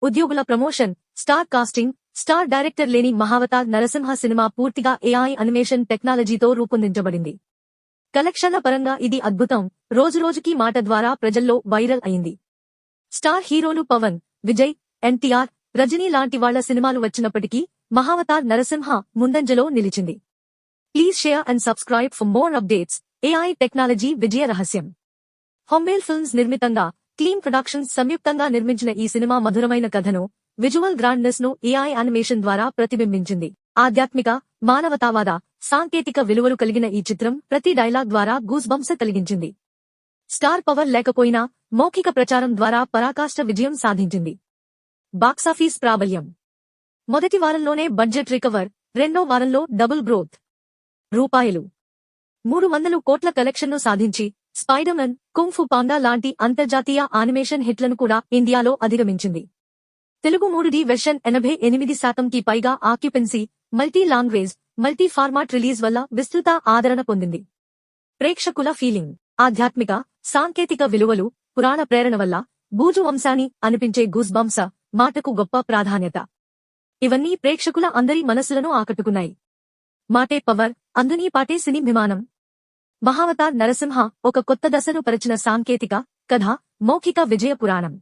ఉద్యోగుల promotion, star casting, star director లేని మహావతార్ నరసింహ సినిమా పూర్తిగా ఏఐ అనిమేషన్ టెక్నాలజీతో రూపొందించబడింది. కలెక్షన్ల పరంగా ఇది అద్భుతం. రోజురోజుకీ మాట ద్వారా ప్రజల్లో వైరల్ అయింది. స్టార్ హీరోలు పవన్, విజయ్, ఎన్టీఆర్, రజనీ లాంటి వాళ్ల సినిమాలు వచ్చినప్పటికీ మహావతార్ నరసింహ ముందంజలో నిలిచింది. Please share and subscribe for more updates. AI technology విజయ రహస్యం. హొంబేల్ ఫిల్మ్స్ నిర్మితంగా, క్లీన్ ప్రొడక్షన్స్ సంయుక్తంగా నిర్మించిన ఈ సినిమా మధురమైన కథను, విజువల్ గ్రాండ్నెస్ ను ఏఐ యానిమేషన్ ద్వారా ప్రతిబింబించింది. ఆధ్యాత్మిక, మానవతావాద, సాంకేతిక విలువలు కలిగిన ఈ చిత్రం ప్రతి డైలాగ్ ద్వారా గూస్ బంప్స్ కలిగించింది. స్టార్ పవర్ లేకపోయినా మౌఖిక ప్రచారం ద్వారా పరాకాష్ఠ విజయం సాధించింది. బాక్సాఫీస్ ప్రాబల్యం. మొదటి వారంలోనే బడ్జెట్ రికవర్, రెండో వారంలో డబుల్ గ్రోత్. రూ. 300 కోట్ల కలెక్షన్ను సాధించి స్పైడర్మన్, కుంగ్ ఫు పాండా లాంటి అంతర్జాతీయ యానిమేషన్ హిట్లను కూడా ఇండియాలో అధిగమించింది. తెలుగు 3D వెర్షన్ 88%కి పైగా occupancy, multi language, multi format release వల్ల విస్తృత ఆదరణ పొందింది. ప్రేక్షకుల ఫీలింగ్. ఆధ్యాత్మిక, సాంకేతిక విలువలు, పురాణ ప్రేరణ వల్ల బూజు వంశాని అనిపించే గూస్ బంప్స్ మాటకు గొప్ప ప్రాధాన్యత. ఇవన్నీ ప్రేక్షకుల అందరి మనసులను ఆకట్టుకున్నాయి. మాటే పవర్, అందునీ పాటే సినిభిమానం. మహావతార్ నరసింహ ఒక కొత్త దశను పరిచిన సాంకేతిక, కథ, మౌఖిక విజయ పురాణం.